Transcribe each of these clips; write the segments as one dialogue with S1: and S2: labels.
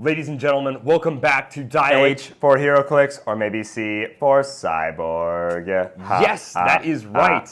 S1: Ladies and gentlemen, welcome back to Dial
S2: H for Heroclix, or maybe C for Cyborg.
S1: Yes, that is right.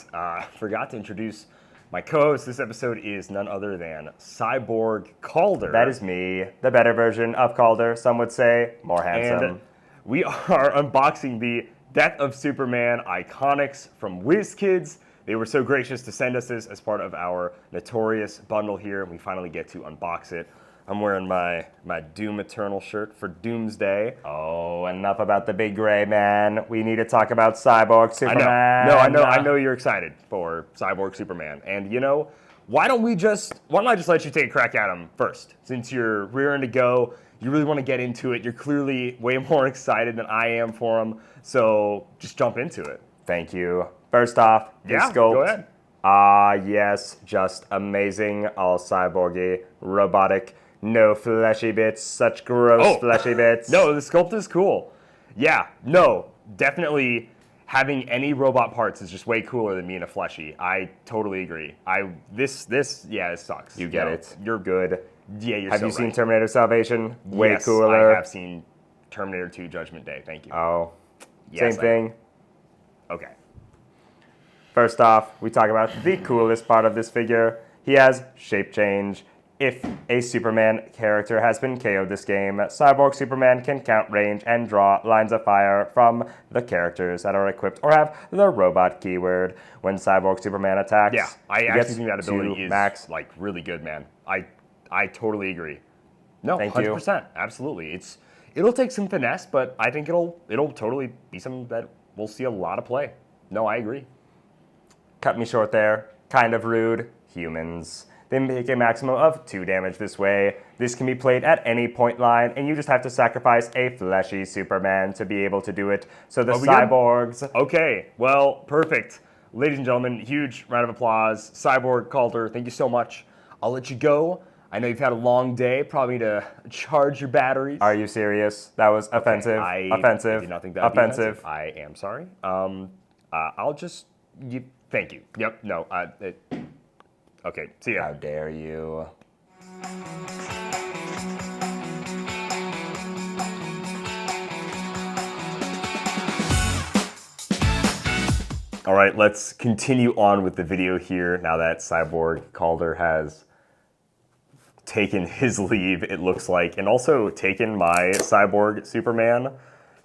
S1: Forgot to introduce my co-host. This episode is none other than Cyborg Kalder.
S2: That is me, the better version of Kalder. Some would say more handsome.
S1: And we are unboxing the Death of Superman Iconix from WizKids. They were so gracious to send us this as part of our notorious bundle here, and we finally get to unbox it. I'm wearing my Doom Eternal shirt for Doomsday.
S2: Oh, enough about the big gray man. We need to talk about Cyborg Superman.
S1: I know you're excited for Cyborg Superman. And you know, why don't I just let you take a crack at him first? Since you're rearing to go, you really want to get into it. You're clearly way more excited than I am for him. So just jump into it.
S2: Thank you. First off, his sculpt.
S1: Go ahead.
S2: Yes, just amazing. All cyborgy, robotic. No fleshy bits, such gross fleshy bits.
S1: No, the sculpt is cool. Yeah, no, definitely having any robot parts is just way cooler than being a fleshy. I totally agree. This sucks.
S2: You get it. You're good.
S1: Yeah, you're
S2: Have
S1: so
S2: you seen
S1: right.
S2: Terminator Salvation? Way
S1: Yes,
S2: cooler.
S1: I have seen Terminator 2 Judgment Day. Thank you.
S2: Oh,
S1: Yes,
S2: same thing.
S1: Okay.
S2: First off, we talk about the coolest part of this figure. He has shape change. If a Superman character has been KO'd this game, Cyborg Superman can count range and draw lines of fire from the characters that are equipped or have the robot keyword. When Cyborg Superman attacks,
S1: Yeah, I actually think that ability is
S2: max.
S1: like really good, man. I totally agree. No,
S2: Thank you.
S1: 100%, absolutely. It'll take some finesse, but I think it'll totally be something that we'll see a lot of play. No, I agree.
S2: Cut me short there. Kind of rude. Humans. They make a maximum of 2 damage this way. This can be played at any point line, and you just have to sacrifice a fleshy Superman to be able to do it. So the cyborgs...
S1: Okay, well, perfect. Ladies and gentlemen, huge round of applause. Cyborg Kalder, thank you so much. I'll let you go. I know you've had a long day, probably to charge your batteries.
S2: Are you serious? That was offensive. Offensive.
S1: I did not think that would be
S2: offensive.
S1: offensive. I am sorry. I'll just... thank you. Yep, no. Okay, see ya.
S2: How dare you?
S1: All right, let's continue on with the video here now that Cyborg Kalder has taken his leave, it looks like, and also taken my Cyborg Superman.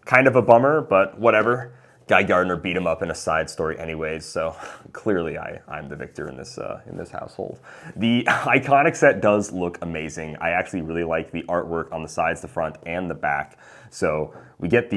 S1: Kind of a bummer, but whatever. Guy Gardner beat him up in a side story anyways, so clearly I'm the victor in this household. The Iconix set does look amazing. I actually really like the artwork on the sides, the front, and the back. So we get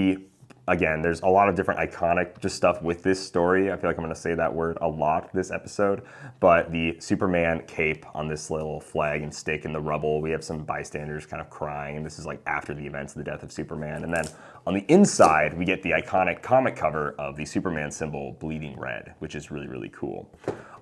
S1: again, there's a lot of different iconic just stuff with this story. I feel like I'm going to say that word a lot this episode. But the Superman cape on this little flag and stick in the rubble, we have some bystanders kind of crying, and this is like after the events of the death of Superman. And then on the inside, we get the iconic comic cover of the Superman symbol bleeding red, which is really, really cool.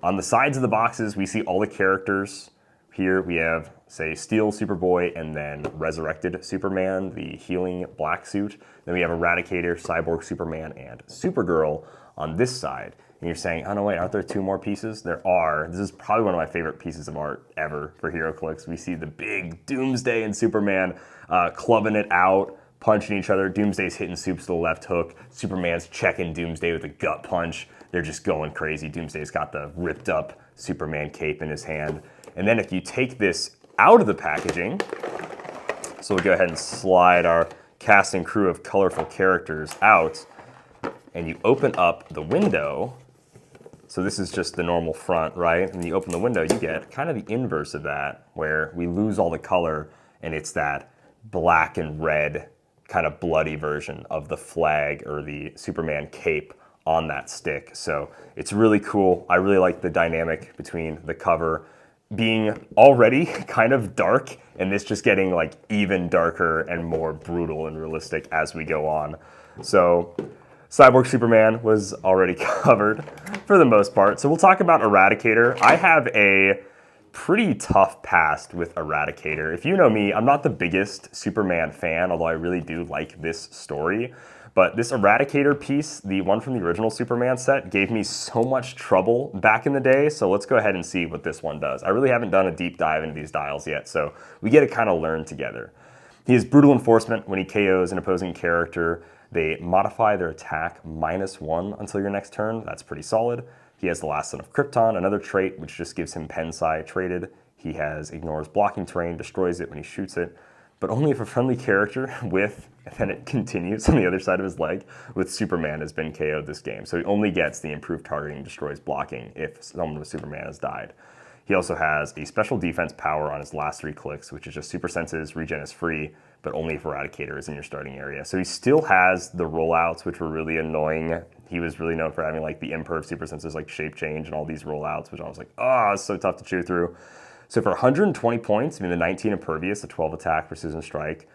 S1: On the sides of the boxes, we see all the characters. Here we have, say, Steel Superboy and then Resurrected Superman, the healing black suit. Then we have Eradicator, Cyborg Superman, and Supergirl on this side. And you're saying, oh no, wait, aren't there 2 more pieces? There are. This is probably one of my favorite pieces of art ever for Heroclix. We see the big Doomsday and Superman clubbing it out, punching each other. Doomsday's hitting Supes to the left hook. Superman's checking Doomsday with a gut punch. They're just going crazy. Doomsday's got the ripped up Superman cape in his hand. And then if you take this out of the packaging, so we'll go ahead and slide our cast and crew of colorful characters out, and you open up the window. So this is just the normal front, right? And you open the window, you get kind of the inverse of that, where we lose all the color, and it's that black and red kind of bloody version of the flag or the Superman cape on that stick. So it's really cool. I really like the dynamic between the cover being already kind of dark and this just getting like even darker and more brutal and realistic as we go on. So Cyborg Superman was already covered for the most part. So we'll talk about Eradicator. I have a pretty tough past with Eradicator. If you know me, I'm not the biggest Superman fan, although I really do like this story. But this Eradicator piece, the one from the original Superman set, gave me so much trouble back in the day, so let's go ahead and see what this one does. I really haven't done a deep dive into these dials yet, so we get to kind of learn together. He has Brutal Enforcement. When he KOs an opposing character, they modify their attack -1 until your next turn. That's pretty solid. He has the Last Son of Krypton, another trait which just gives him Pensai traded. He has Ignores blocking terrain, destroys it when he shoots it, but only if a friendly character with, and then it continues on the other side of his leg, with Superman has been KO'd this game. So he only gets the improved targeting, destroys blocking if someone with Superman has died. He also has a special defense power on his last 3 clicks, which is just super senses, regen is free, but only if Eradicator is in your starting area. So he still has the rollouts, which were really annoying. He was really known for having like the imperv super senses, like shape change and all these rollouts, which I was like, oh, it's so tough to chew through. So for 120 points, I mean the 19 impervious, the 12 attack, precision strike,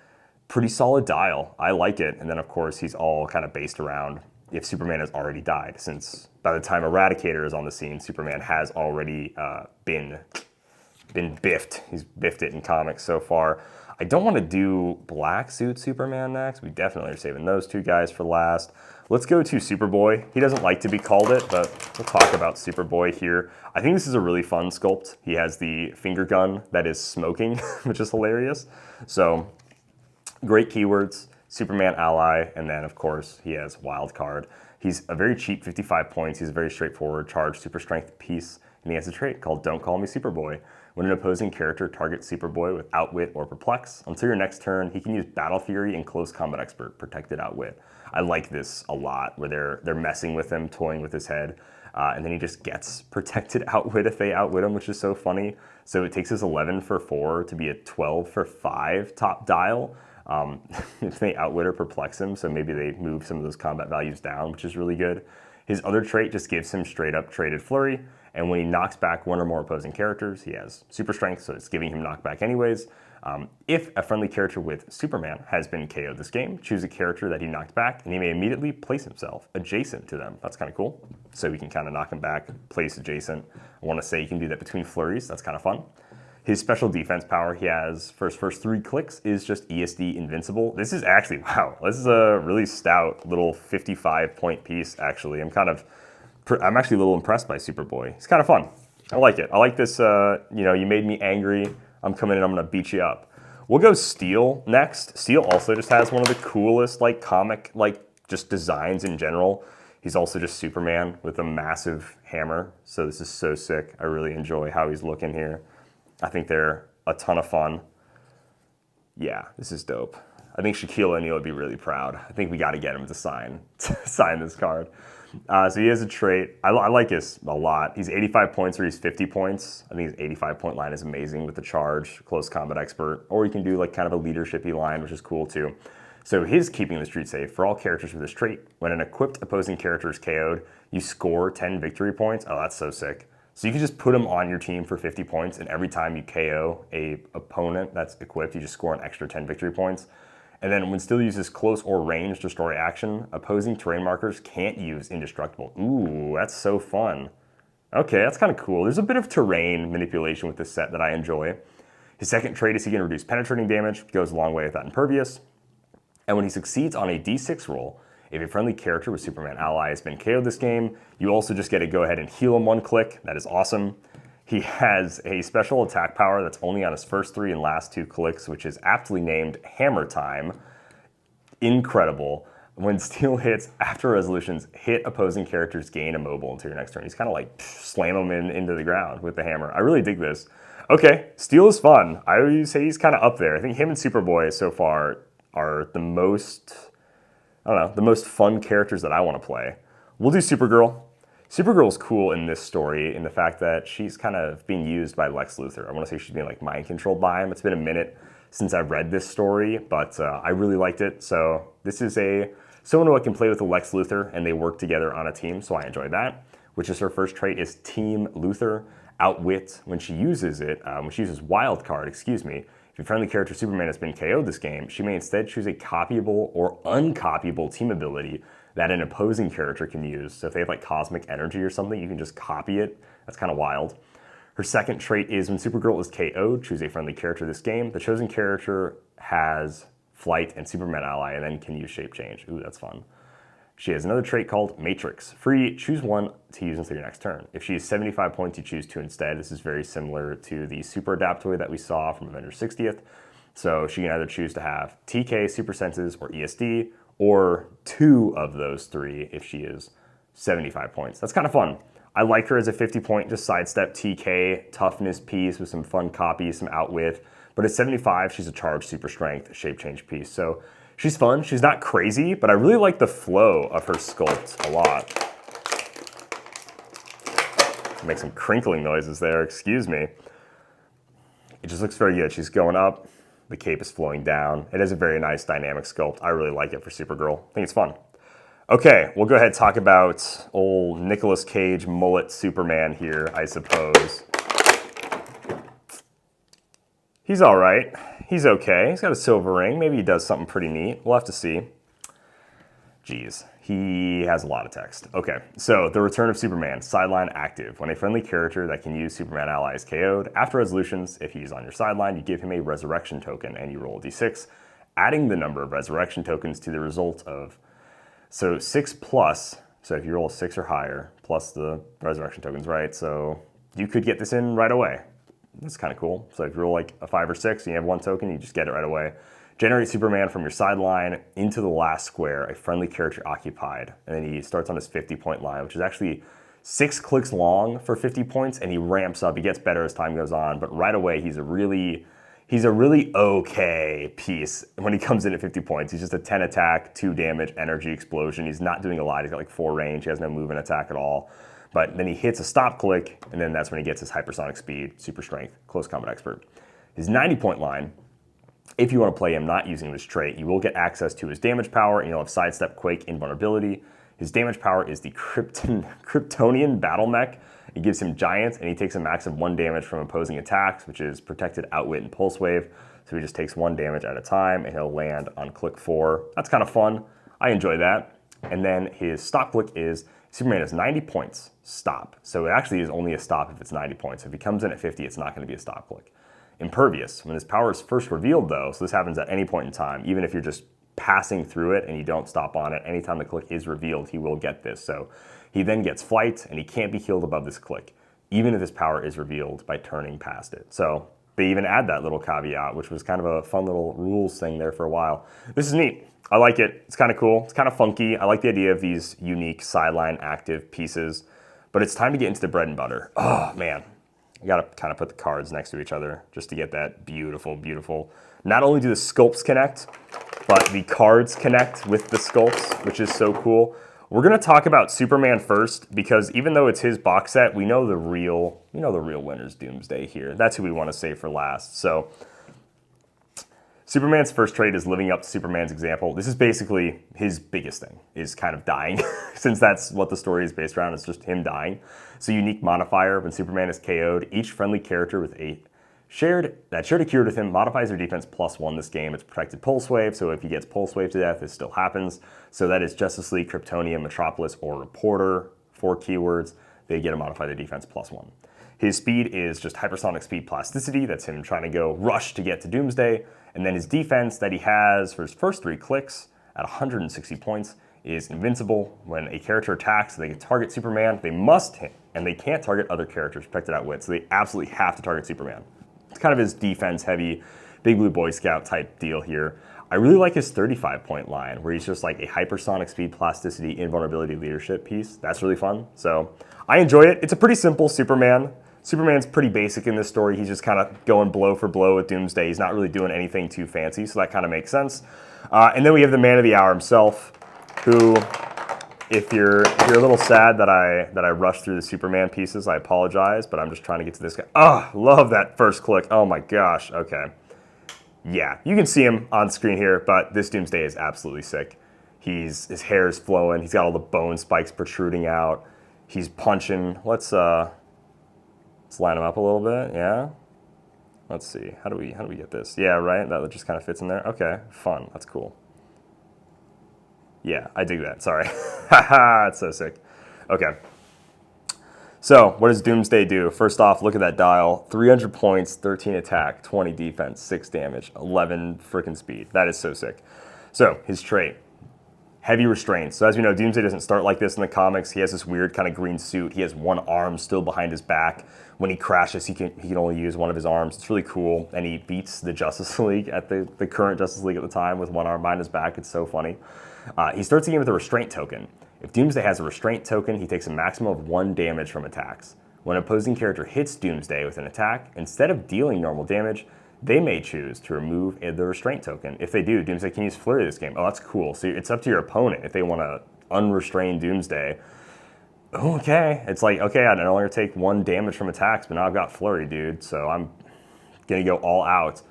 S1: pretty solid dial. I like it. And then of course he's all kind of based around if Superman has already died, since by the time Eradicator is on the scene, Superman has already been biffed. He's biffed it in comics so far. I don't want to do Black Suit Superman next. We definitely are saving those 2 guys for last. Let's go to Superboy. He doesn't like to be called it, but we'll talk about Superboy here. I think this is a really fun sculpt. He has the finger gun that is smoking, which is hilarious. So great keywords. Superman ally, and then of course he has wild card. He's a very cheap 55 points. He's a very straightforward charge, super strength piece, and he has a trait called Don't Call Me Superboy. When an opposing character targets Superboy with Outwit or Perplex, until your next turn, he can use Battle Fury and Close Combat Expert, Protected Outwit. I like this a lot, where they're messing with him, toying with his head, and then he just gets Protected Outwit if they outwit him, which is so funny. So it takes his 11 for 4 to be a 12 for 5 top dial. If they outwit or perplex him, so maybe they move some of those combat values down, which is really good. His other trait just gives him straight up traded flurry, and when he knocks back 1 or more opposing characters, he has super strength, so it's giving him knockback anyways. If a friendly character with Superman has been KO'd this game, choose a character that he knocked back, and he may immediately place himself adjacent to them. That's kind of cool. So we can kind of knock him back, place adjacent. I want to say you can do that between flurries. That's kind of fun. His special defense power he has for his first 3 clicks is just ESD Invincible. This is actually, wow, this is a really stout little 55-point piece, actually. I'm actually a little impressed by Superboy. He's kind of fun. I like it. I like this, you made me angry. I'm coming in, I'm gonna beat you up. We'll go Steel next. Steel also just has one of the coolest, comic, just designs in general. He's also just Superman with a massive hammer. So this is so sick. I really enjoy how he's looking here. I think they're a ton of fun. Yeah, this is dope. I think Shaquille O'Neal would be really proud. I think we got to get him to sign this card. So he has a trait. I like this a lot. He's 85 points or he's 50 points. I think his 85-point line is amazing with the charge, close combat expert, or you can do kind of a leadership-y line, which is cool too. So his keeping the street safe for all characters with this trait. When an equipped opposing character is KO'd, you score 10 victory points. Oh, that's so sick. So you can just put him on your team for 50 points, and every time you KO a opponent that's equipped, you just score an extra 10 victory points. And then when Steel uses close or range destroy action, opposing terrain markers can't use indestructible. Ooh, that's so fun. Okay, that's kind of cool. There's a bit of terrain manipulation with this set that I enjoy. His second trait is he can reduce penetrating damage, goes a long way with that impervious. And when he succeeds on a D6 roll, if a friendly character with Superman ally has been KO'd this game, you also just get to go ahead and heal him 1 click. That is awesome. He has a special attack power that's only on his first 3 and last 2 clicks, which is aptly named Hammer Time. Incredible. When Steel hits, after resolutions, hit opposing characters gain immobile until your next turn. He's kind of slam them into the ground with the hammer. I really dig this. Okay, Steel is fun. I would say he's kind of up there. I think him and Superboy so far are the most fun characters that I want to play. We'll do Supergirl. Supergirl's cool in this story in the fact that she's kind of being used by Lex Luthor. I want to say she's being mind controlled by him. It's been a minute since I've read this story, but I really liked it. So this is someone who I can play with a Lex Luthor, and they work together on a team, so I enjoyed that. Which is her first trait is Team Luthor. Outwit, when she uses Wild Card, if your friendly character Superman has been KO'd this game, she may instead choose a copyable or uncopyable team ability that an opposing character can use. So if they have Cosmic Energy or something, you can just copy it. That's kind of wild. Her second trait is when Supergirl is KO'd, choose a friendly character this game. The chosen character has Flight and Superman ally and then can use Shape Change. Ooh, that's fun. She has another trait called Matrix. Free, choose 1 to use until your next turn. If she is 75 points, you choose 2 instead. This is very similar to the Super Adaptoid that we saw from Avengers 60th. So she can either choose to have TK, Super Senses, or ESD, or 2 of those 3 if she is 75 points. That's kind of fun. I like her as a 50-point, just sidestep TK, toughness piece with some fun copies, some outwith. But at 75, she's a charged super strength, shape change piece. So she's fun. She's not crazy, but I really like the flow of her sculpt a lot. Make some crinkling noises there, excuse me. It just looks very good. She's going up, the cape is flowing down. It has a very nice dynamic sculpt. I really like it for Supergirl. I think it's fun. Okay, we'll go ahead and talk about old Nicolas Cage mullet Superman here, I suppose. He's all right. He's okay. He's got a silver ring. Maybe he does something pretty neat. We'll have to see. Jeez, he has a lot of text. Okay, so the return of Superman, sideline active. When a friendly character that can use Superman allies KO'd, after resolutions, if he's on your sideline, you give him a resurrection token and you roll a d6, adding the number of resurrection tokens to the result of, so 6 plus, so if you roll a 6 or higher, plus the resurrection tokens, right? So you could get this in right away. That's kind of cool. So if you roll like a 5 or 6 and you have 1 token, you just get it right away. Generate Superman from your sideline into the last square, a friendly character occupied. And then he starts on his 50-point line, which is actually 6 clicks long for 50 points, and he ramps up. He gets better as time goes on, but right away he's a really okay piece when he comes in at 50 points. He's just a 10 attack, 2 damage, energy explosion. He's not doing a lot. He's got like 4 range. He has no movement attack at all. But then he hits a stop click, and then that's when he gets his hypersonic speed, super strength, close combat expert. His 90-point line, if you want to play him not using this trait, you will get access to his damage power, and you'll have sidestep, quake, invulnerability. His damage power is the Kryptonian battle mech. It gives him giant, and he takes a max of 1 damage from opposing attacks, which is protected, outwit, and pulse wave. So he just takes 1 damage at a time, and he'll land on click 4. That's kind of fun. I enjoy that. And then his stop click is Superman has 90 points, stop. So it actually is only a stop if it's 90 points. If he comes in at 50, it's not going to be a stop click. Impervious. When his power is first revealed, though, so this happens at any point in time, even if you're just passing through it and you don't stop on it, anytime the click is revealed, he will get this. So he then gets flight, and he can't be healed above this click, even if his power is revealed by turning past it. So they even add that little caveat, which was kind of a fun little rules thing there for a while. This is neat. I like it. It's kind of cool. It's kind of funky. I like the idea of these unique sideline active pieces, but it's time to get into the bread and butter. Oh, man. You got to kind of put the cards next to each other just to get that beautiful, beautiful. Not only do the sculpts connect, but the cards connect with the sculpts, which is so cool. We're going to talk about Superman first because even though it's his box set, we know the real winner's Doomsday here. That's who we want to save for last. So Superman's first trait is living up to Superman's example. This is basically his biggest thing, is kind of dying, since that's what the story is based around. It's just him dying. So unique modifier, when Superman is KO'd, each friendly character with a shared a cure with him modifies their defense +1 this game. It's protected pulse wave, so if he gets pulse wave to death, this still happens. So that is Justice League, Kryptonian, Metropolis, or Reporter, 4 keywords. They get to modify their defense +1. His speed is just hypersonic speed plasticity. That's him trying to go rush to get to Doomsday. And then his defense that he has for his first 3 clicks at 160 points is invincible. When a character attacks, they can target Superman. They must hit, and they can't target other characters protected outwit. So they absolutely have to target Superman. It's kind of his defense-heavy, Big Blue Boy Scout type deal here. I really like his 35-point line, where he's just like a hypersonic speed plasticity, invulnerability, leadership piece. That's really fun. So I enjoy it. It's a pretty simple Superman. Superman's pretty basic in this story. He's just kind of going blow for blow with Doomsday. He's not really doing anything too fancy, so that kind of makes sense. And then we have the man of the hour himself, who, if you're a little sad that I rushed through the Superman pieces, I apologize, but I'm just trying to get to this guy. Oh, love that first click. Oh my gosh, okay. Yeah, you can see him on screen here, but this Doomsday is absolutely sick. His hair is flowing. He's got all the bone spikes protruding out. He's punching. Let's line him up a little bit, yeah? Let's see, how do we get this? Yeah, right, that just kind of fits in there. Okay, fun, that's cool. Yeah, I dig that, sorry. Haha, it's so sick. Okay. So, what does Doomsday do? First off, look at that dial. 300 points, 13 attack, 20 defense, 6 damage, 11 freaking speed. That is so sick. So, his trait. heavy restraints. So as we know, Doomsday doesn't start like this in the comics. He has this weird kind of green suit. He has one arm still behind his back. When he crashes, he can only use one of his arms. It's really cool. And he beats the Justice League at the current Justice League at the time with one arm behind his back. It's so funny. He starts the game with a restraint token. If Doomsday has a restraint token, he takes a maximum of 1 damage from attacks. When an opposing character hits Doomsday with an attack, instead of dealing normal damage, they may choose to remove the restraint token. If they do, Doomsday can use Flurry this game. Oh, that's cool. So it's up to your opponent if they want to unrestrain Doomsday. Okay. It's like, okay, I no longer take 1 damage from attacks, but now I've got Flurry, dude. So I'm going to go all out.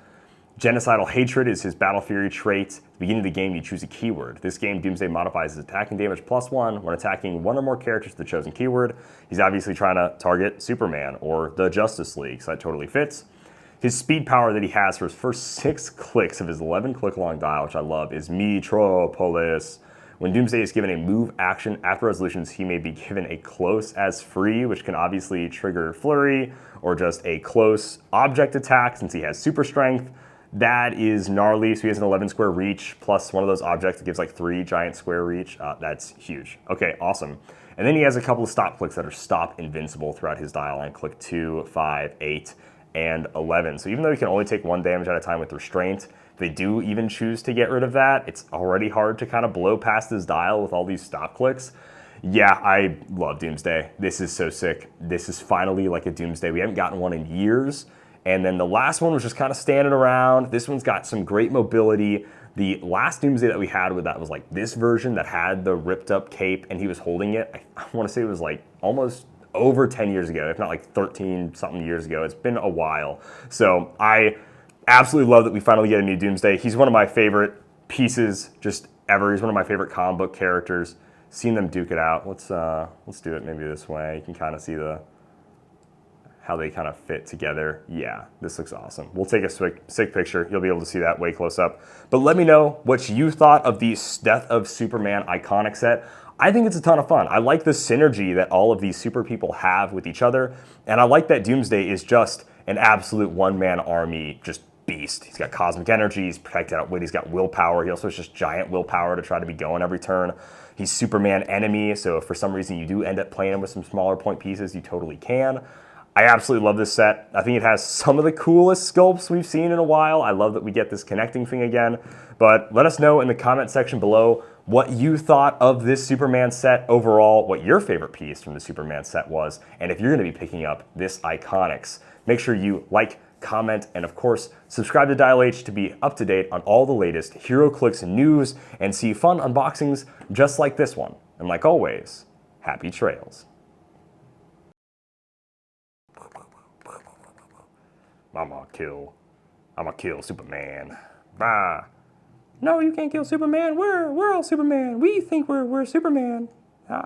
S1: Genocidal Hatred is his Battle Fury trait. At the beginning of the game, you choose a keyword. This game, Doomsday modifies his attacking damage +1 when attacking 1 or more characters with the chosen keyword. He's obviously trying to target Superman or the Justice League, so that totally fits. His speed power that he has for his first 6 clicks of his 11-click-long dial, which I love, is Metropolis. When Doomsday is given a move action after resolutions, he may be given a close as free, which can obviously trigger Flurry, or just a close object attack since he has super strength. That is gnarly, so he has an 11 square reach, plus one of those objects that gives like 3 giant square reach. That's huge. Okay, awesome. And then he has a couple of stop clicks that are stop invincible throughout his dial on click 2, 5, 8, and 11. So even though he can only take 1 damage at a time with restraint, if they do even choose to get rid of that, it's already hard to kind of blow past his dial with all these stop clicks. Yeah, I love Doomsday. This is so sick. This is finally like a Doomsday. We haven't gotten one in years. And then the last one was just kind of standing around. This one's got some great mobility. The last Doomsday that we had with that was like this version that had the ripped up cape and he was holding it. I want to say it was like almost over 10 years ago, if not like 13 something years ago. It's been a while. So I absolutely love that we finally get a new Doomsday. He's one of my favorite pieces just ever. He's one of my favorite comic book characters. Seeing them duke it out. Let's do it maybe this way. You can kind of see how they kind of fit together. Yeah, this looks awesome. We'll take a sick picture. You'll be able to see that way close up. But let me know what you thought of the Death of Superman Iconic set. I think it's a ton of fun. I like the synergy that all of these super people have with each other. And I like that Doomsday is just an absolute one-man army, just beast. He's got cosmic energy, he's protected outwit, he's got willpower. He also has just giant willpower to try to be going every turn. He's Superman enemy, so if for some reason you do end up playing him with some smaller point pieces, you totally can. I absolutely love this set. I think it has some of the coolest sculpts we've seen in a while. I love that we get this connecting thing again. But let us know in the comment section below what you thought of this Superman set overall, what your favorite piece from the Superman set was, and if you're going to be picking up this Iconix. Make sure you like, comment, and of course, subscribe to Dial H to be up to date on all the latest Heroclix news and see fun unboxings just like this one. And like always, happy trails. I'ma kill Superman. Bah. No, you can't kill Superman. We're all Superman. We think we're Superman.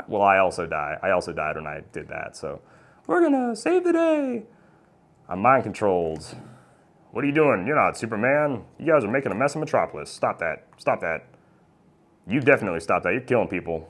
S1: Well, I also died. I also died when I did that, so we're gonna save the day. I'm mind controlled. What are you doing? You're not Superman. You guys are making a mess of Metropolis. Stop that. Stop that. You definitely stop that. You're killing people.